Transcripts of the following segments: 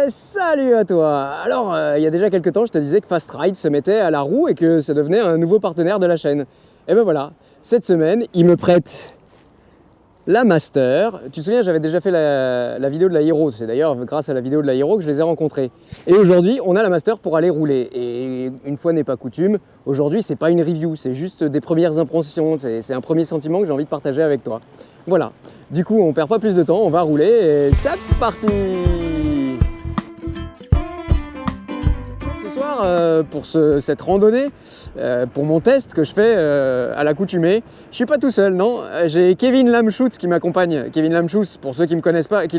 Salut à toi! Alors, il y a déjà quelques temps, je te disais que Fast Ride se mettait à la roue et que ça devenait un nouveau partenaire de la chaîne. Et ben voilà, cette semaine, il me prête la Master. Tu te souviens, j'avais déjà fait la vidéo de la Hero. C'est d'ailleurs grâce à la vidéo de la Hero que je les ai rencontrés. Et aujourd'hui, on a la Master pour aller rouler. Et une fois n'est pas coutume, aujourd'hui, c'est pas une review, c'est juste des premières impressions. C'est un premier sentiment que j'ai envie de partager avec toi. Voilà. Du coup, on perd pas plus de temps, on va rouler et c'est parti! Ce soir, pour cette randonnée, pour mon test que je fais à l'accoutumée, je suis pas tout seul, non. J'ai Kevin Lamschutz qui m'accompagne. Kevin Lamschutz, pour ceux qui ne le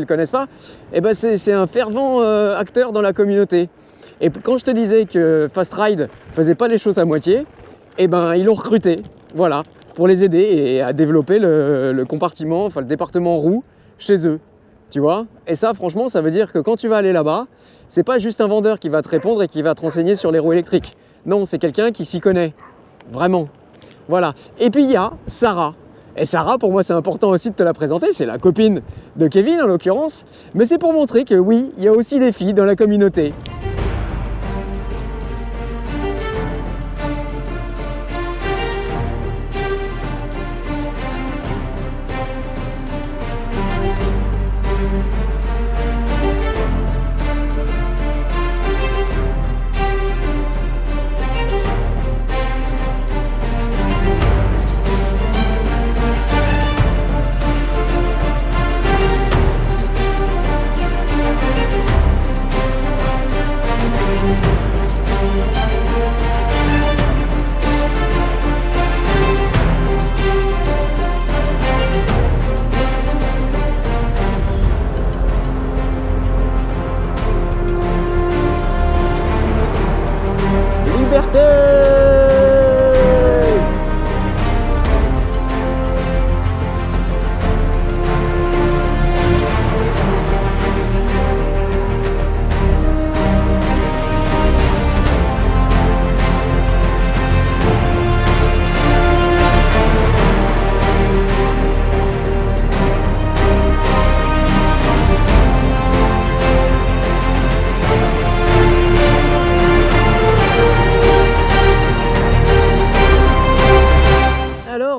connaissent pas, eh ben c'est un fervent acteur dans la communauté. Et quand je te disais que Fast Ride faisait pas les choses à moitié, eh ben ils l'ont recruté, voilà, pour les aider et à développer le compartiment, enfin le département roue chez eux. Tu vois? Et ça, franchement, ça veut dire que quand tu vas aller là-bas, c'est pas juste un vendeur qui va te répondre et qui va te renseigner sur les roues électriques. Non, c'est quelqu'un qui s'y connaît. Vraiment. Voilà. Et puis il y a Sarah. Et Sarah, pour moi, c'est important aussi de te la présenter. C'est la copine de Kevin, en l'occurrence. Mais c'est pour montrer que oui, il y a aussi des filles dans la communauté.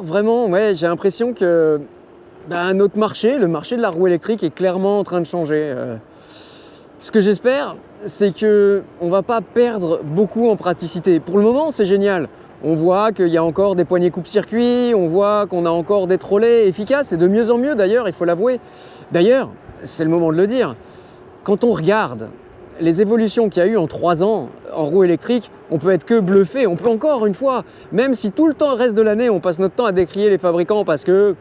Vraiment, ouais, j'ai l'impression que notre marché, le marché de la roue électrique est clairement en train de changer. Ce que j'espère, c'est qu'on ne va pas perdre beaucoup en praticité. Pour le moment, c'est génial. On voit qu'il y a encore des poignées coupe-circuit, on voit qu'on a encore des trolleys efficaces, et de mieux en mieux d'ailleurs, il faut l'avouer. D'ailleurs, c'est le moment de le dire, quand on regarde les évolutions qu'il y a eu en 3 ans en roue électrique, on peut être que bluffé. On peut encore une fois, même si tout le temps reste de l'année, on passe notre temps à décrier les fabricants parce que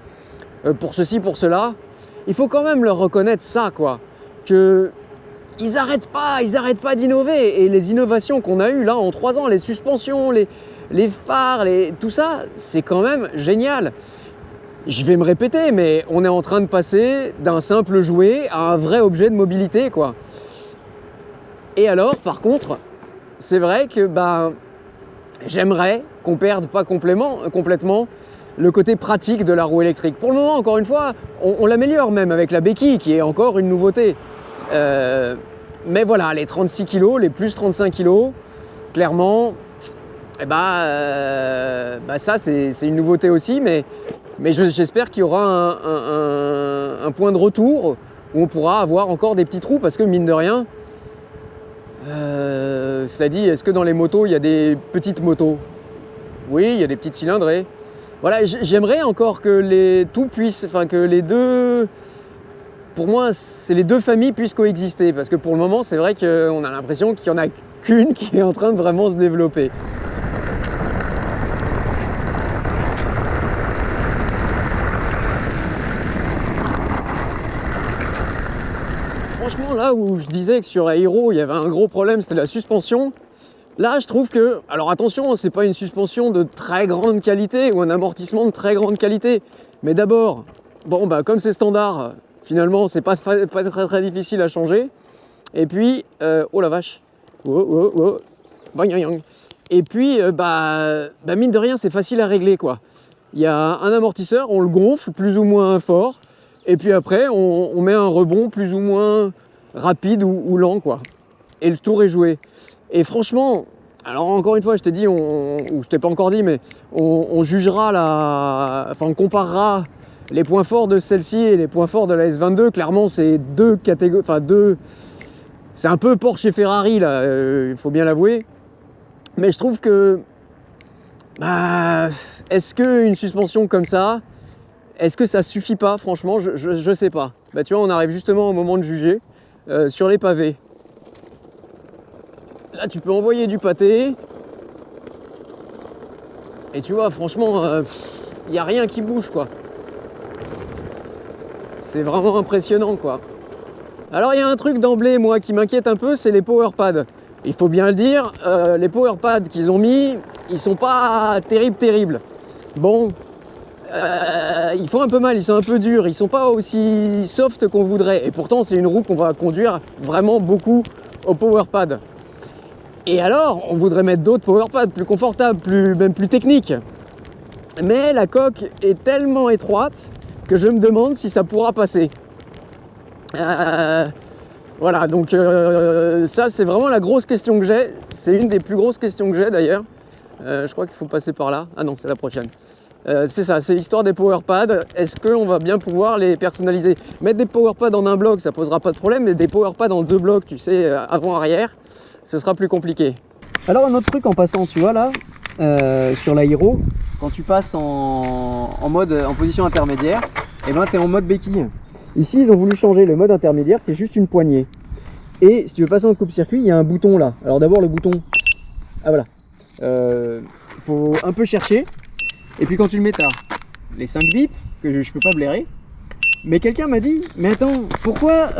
pour ceci, pour cela, il faut quand même leur reconnaître ça, quoi. Que ils n'arrêtent pas d'innover. Et les innovations qu'on a eues là en 3 ans, les suspensions, les phares, tout ça, c'est quand même génial. Je vais me répéter, mais on est en train de passer d'un simple jouet à un vrai objet de mobilité, quoi. Et alors, par contre, c'est vrai que j'aimerais qu'on perde pas complètement le côté pratique de la roue électrique. Pour le moment, encore une fois, on l'améliore même avec la béquille, qui est encore une nouveauté. Mais voilà, les 36 kg, les plus 35 kg, clairement, ça c'est une nouveauté aussi, mais j'espère qu'il y aura un point de retour où on pourra avoir encore des petits trous, parce que mine de rien, cela dit, est-ce que dans les motos, il y a des petites motos? Oui, il y a des petites cylindrées. Voilà, j'aimerais encore que que les deux, pour moi, c'est les deux familles puissent coexister, parce que pour le moment, c'est vrai qu'on a l'impression qu'il n'y en a qu'une qui est en train de vraiment se développer. Franchement, là où je disais que sur la Hero, il y avait un gros problème, c'était la suspension. Là, je trouve que, alors attention, c'est pas une suspension de très grande qualité ou un amortissement de très grande qualité. Mais d'abord, comme c'est standard, finalement, c'est pas très difficile à changer. Et puis, oh la vache, et puis, mine de rien, c'est facile à régler, quoi. Il y a un amortisseur, on le gonfle plus ou moins fort. Et puis après, on met un rebond plus ou moins rapide ou lent, quoi. Et le tour est joué. Et franchement, alors encore une fois, je t'ai dit, ou je t'ai pas encore dit, mais on jugera enfin on comparera les points forts de celle-ci et les points forts de la S22. Clairement, c'est deux catégories, enfin c'est un peu Porsche et Ferrari là, il faut bien l'avouer. Mais je trouve que, est-ce qu'une suspension comme ça, est-ce que ça suffit pas? Franchement, je sais pas. Bah tu vois, on arrive justement au moment de juger sur les pavés. Là, tu peux envoyer du pâté. Et tu vois, franchement, il n'y a rien qui bouge, quoi. C'est vraiment impressionnant, quoi. Alors, il y a un truc d'emblée, moi, qui m'inquiète un peu, c'est les power pads. Il faut bien le dire, les power pads qu'ils ont mis, ils sont pas terribles. Bon, ils font un peu mal, ils sont un peu durs, ils sont pas aussi soft qu'on voudrait. Et pourtant, c'est une roue qu'on va conduire vraiment beaucoup au power pad. Et alors, on voudrait mettre d'autres power pads plus confortables, même plus techniques. Mais la coque est tellement étroite que je me demande si ça pourra passer. Voilà, donc ça c'est vraiment la grosse question que j'ai. C'est une des plus grosses questions que j'ai d'ailleurs. Je crois qu'il faut passer par là. Ah non, c'est la prochaine. C'est ça, c'est l'histoire des power pads. Est-ce qu'on va bien pouvoir les personnaliser? Mettre des power pads en un bloc, ça posera pas de problème, mais des power pads en deux blocs, tu sais, avant-arrière, ce sera plus compliqué. Alors un autre truc en passant, tu vois là, sur la Hero, quand tu passes en position intermédiaire, et ben tu es en mode béquille. Ici ils ont voulu changer le mode intermédiaire, c'est juste une poignée. Et si tu veux passer en coupe-circuit, il y a un bouton là. Alors d'abord le bouton, ah voilà, faut un peu chercher. Et puis quand tu le mets, t'as les 5 bips que je peux pas blairer. Mais quelqu'un m'a dit, mais attends, pourquoi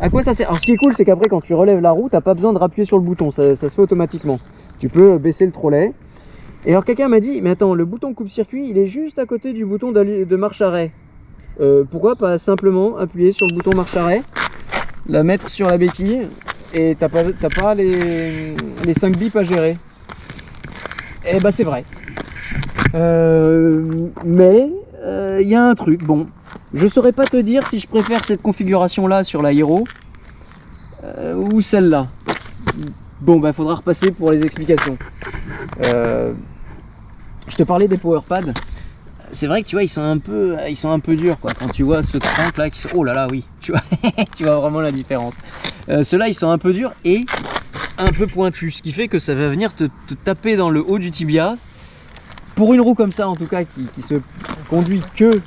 à quoi ça sert? Alors ce qui est cool, c'est qu'après quand tu relèves la roue, t'as pas besoin de rappuyer sur le bouton, ça se fait automatiquement. Tu peux baisser le trolley. Et alors quelqu'un m'a dit, mais attends, le bouton coupe-circuit, il est juste à côté du bouton de marche-arrêt. Pourquoi pas simplement appuyer sur le bouton marche-arrêt, la mettre sur la béquille, et t'as pas les 5 bips à gérer? Et bah c'est vrai. Mais il y a un truc, bon, je saurais pas te dire si je préfère cette configuration là sur la Hero ou celle-là. Bon bah faudra repasser pour les explications. Je te parlais des power pads. C'est vrai que tu vois, ils sont un peu durs quoi. Quand tu vois ce crank là qui sont... Oh là là, oui, tu vois, tu vois vraiment la différence. Ceux-là ils sont un peu durs et un peu pointus, ce qui fait que ça va venir te taper dans le haut du tibia. Pour une roue comme ça en tout cas qui se conduit que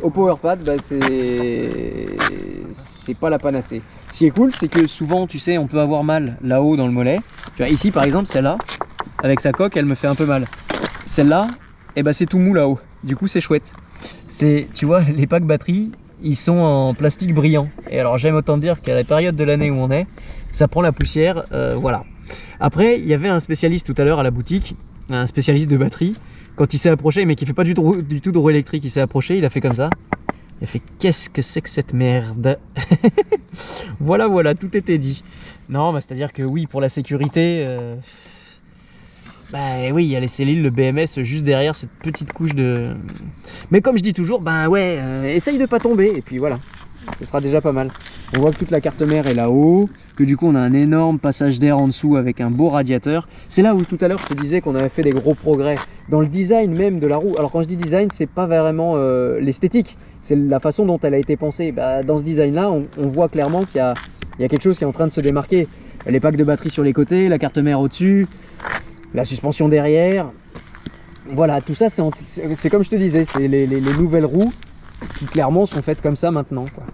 au power pad, bah c'est pas la panacée. Ce qui est cool, c'est que souvent tu sais on peut avoir mal là-haut dans le mollet. Tu vois, ici par exemple celle-là avec sa coque elle me fait un peu mal. Celle-là, eh ben, c'est tout mou là-haut, du coup c'est chouette. Tu vois, les packs batterie ils sont en plastique brillant. Et alors j'aime autant dire qu'à la période de l'année où on est, ça prend la poussière, voilà. Après il y avait un spécialiste tout à l'heure à la boutique, un spécialiste de batterie, quand il s'est approché, mais qui fait pas du tout de roue électrique, il s'est approché, il a fait comme ça. Il a fait qu'est-ce que c'est que cette merde. Voilà, tout était dit. Non, bah, c'est à dire que oui, pour la sécurité, bah oui, il y a les cellules, le BMS juste derrière cette petite couche de... Mais comme je dis toujours, bah ouais, essaye de pas tomber, et puis voilà, ce sera déjà pas mal. On voit que toute la carte mère est là-haut, que du coup on a un énorme passage d'air en dessous avec un beau radiateur. C'est là où tout à l'heure je te disais qu'on avait fait des gros progrès dans le design même de la roue. Alors quand je dis design, c'est pas vraiment l'esthétique, c'est la façon dont elle a été pensée. Bah, dans ce design là, on voit clairement qu'il y a quelque chose qui est en train de se démarquer. Les packs de batterie sur les côtés, la carte mère au-dessus, la suspension derrière. Voilà, tout ça c'est comme je te disais, c'est les nouvelles roues qui clairement sont faites comme ça maintenant, quoi.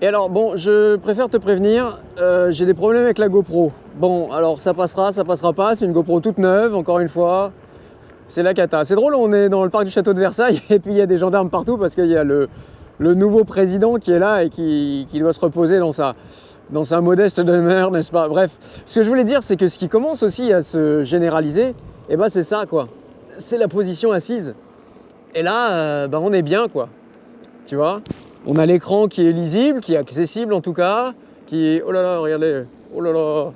Et alors bon, je préfère te prévenir, j'ai des problèmes avec la GoPro. Bon, alors ça passera pas, c'est une GoPro toute neuve, encore une fois, c'est la cata. C'est drôle, on est dans le parc du château de Versailles et puis il y a des gendarmes partout parce qu'il y a le nouveau président qui est là et qui doit se reposer dans sa modeste demeure, n'est-ce pas? Bref, ce que je voulais dire, c'est que ce qui commence aussi à se généraliser, et ben c'est ça quoi, c'est la position assise. Et là, bah on est bien quoi, tu vois. On a l'écran qui est lisible, qui est accessible en tout cas, qui est... Oh là là, regardez, oh là là.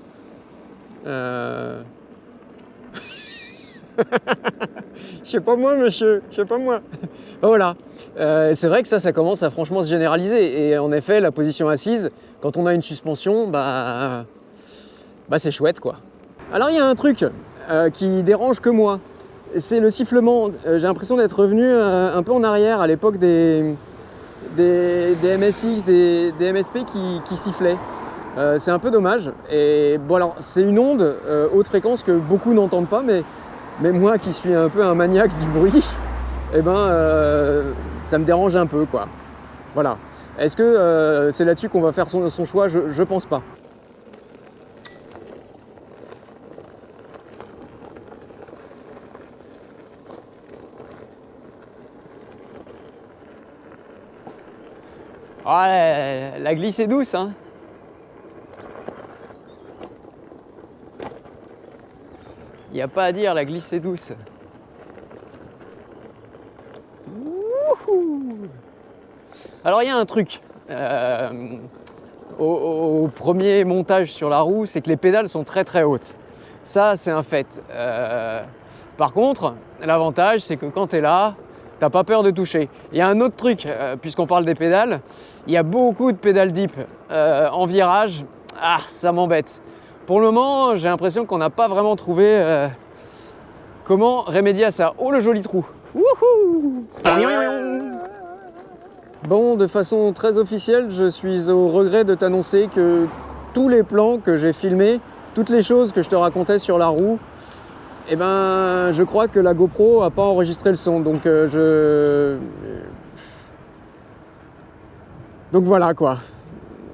Je sais pas moi, monsieur, je sais pas moi. Ben voilà. C'est vrai que ça commence à franchement se généraliser. Et en effet, la position assise, quand on a une suspension, bah c'est chouette quoi. Alors il y a un truc qui dérange que moi. C'est le sifflement. J'ai l'impression d'être revenu un peu en arrière à l'époque des MSX, des MSP qui sifflaient. C'est un peu dommage. Et bon alors c'est une onde haute fréquence que beaucoup n'entendent pas, mais moi qui suis un peu un maniaque du bruit, eh ben ça me dérange un peu quoi. Voilà. Est-ce que c'est là-dessus qu'on va faire son choix? Je pense pas. Ah, la glisse est douce, hein. Il n'y a pas à dire, la glisse est douce. Wouhou. Alors il y a un truc au premier montage sur la roue, c'est que les pédales sont très très hautes. Ça c'est un fait. Par contre, l'avantage c'est que quand tu es là, t'as pas peur de toucher. Il y a un autre truc, puisqu'on parle des pédales, il y a beaucoup de pédales deep en virage. Ah, ça m'embête. Pour le moment, j'ai l'impression qu'on n'a pas vraiment trouvé comment remédier à ça. Oh le joli trou. Wouhou. Bon, de façon très officielle, je suis au regret de t'annoncer que tous les plans que j'ai filmés, toutes les choses que je te racontais sur la roue, eh ben, je crois que la GoPro n'a pas enregistré le son. Donc donc voilà quoi.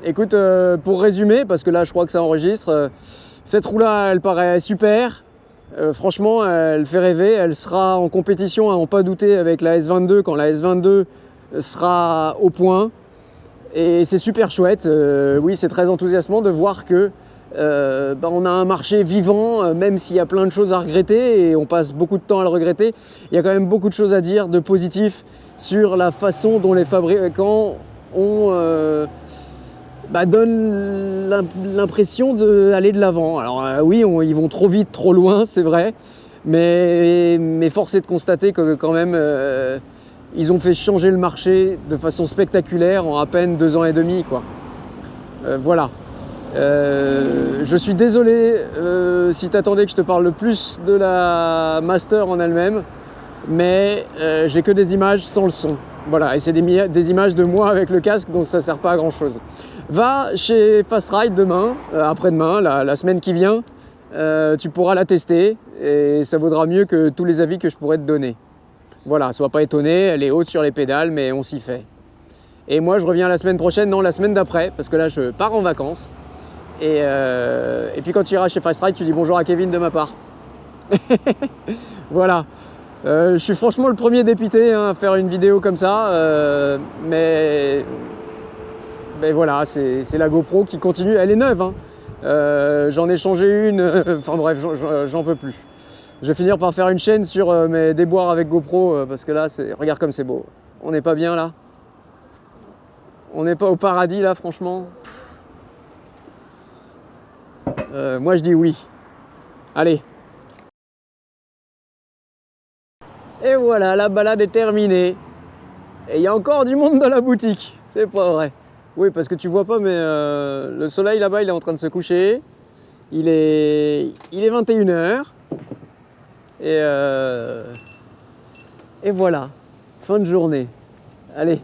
Écoute, pour résumer, parce que là je crois que ça enregistre, cette roue-là elle paraît super. Franchement, elle fait rêver. Elle sera en compétition, à n'en pas douter, avec la S22 quand la S22 sera au point. Et c'est super chouette. Oui, c'est très enthousiasmant de voir que on a un marché vivant, même s'il y a plein de choses à regretter et on passe beaucoup de temps à le regretter. Il y a quand même beaucoup de choses à dire de positif sur la façon dont les fabricants donnent l'impression d'aller de l'avant. Alors oui, ils vont trop vite, trop loin, c'est vrai, mais force est de constater que quand même ils ont fait changer le marché de façon spectaculaire en à peine 2 ans et demi, quoi. Voilà. Je suis désolé si tu attendais que je te parle le plus de la Master en elle-même, mais j'ai que des images sans le son. Voilà, et c'est des images de moi avec le casque, donc ça sert pas à grand chose. Va chez Fast Ride demain, après-demain, la semaine qui vient, tu pourras la tester et ça vaudra mieux que tous les avis que je pourrais te donner. Voilà, sois pas étonné, elle est haute sur les pédales, mais on s'y fait. Et moi je reviens la semaine prochaine, non la semaine d'après, parce que là je pars en vacances. Et puis quand tu iras chez Fast Ride, tu dis bonjour à Kevin de ma part. Voilà. Je suis franchement le premier dépité à faire une vidéo comme ça, mais voilà, c'est la GoPro qui continue. Elle est neuve, hein. J'en ai changé une, enfin bref, j'en peux plus. Je vais finir par faire une chaîne sur mes déboires avec GoPro, parce que là, regarde comme c'est beau. On n'est pas bien là. On n'est pas au paradis là, franchement. Moi je dis oui. Allez. Et voilà, la balade est terminée. Et il y a encore du monde dans la boutique. C'est pas vrai. Oui, parce que tu vois pas, mais le soleil là-bas, il est en train de se coucher. Il est 21h. Et voilà, fin de journée. Allez.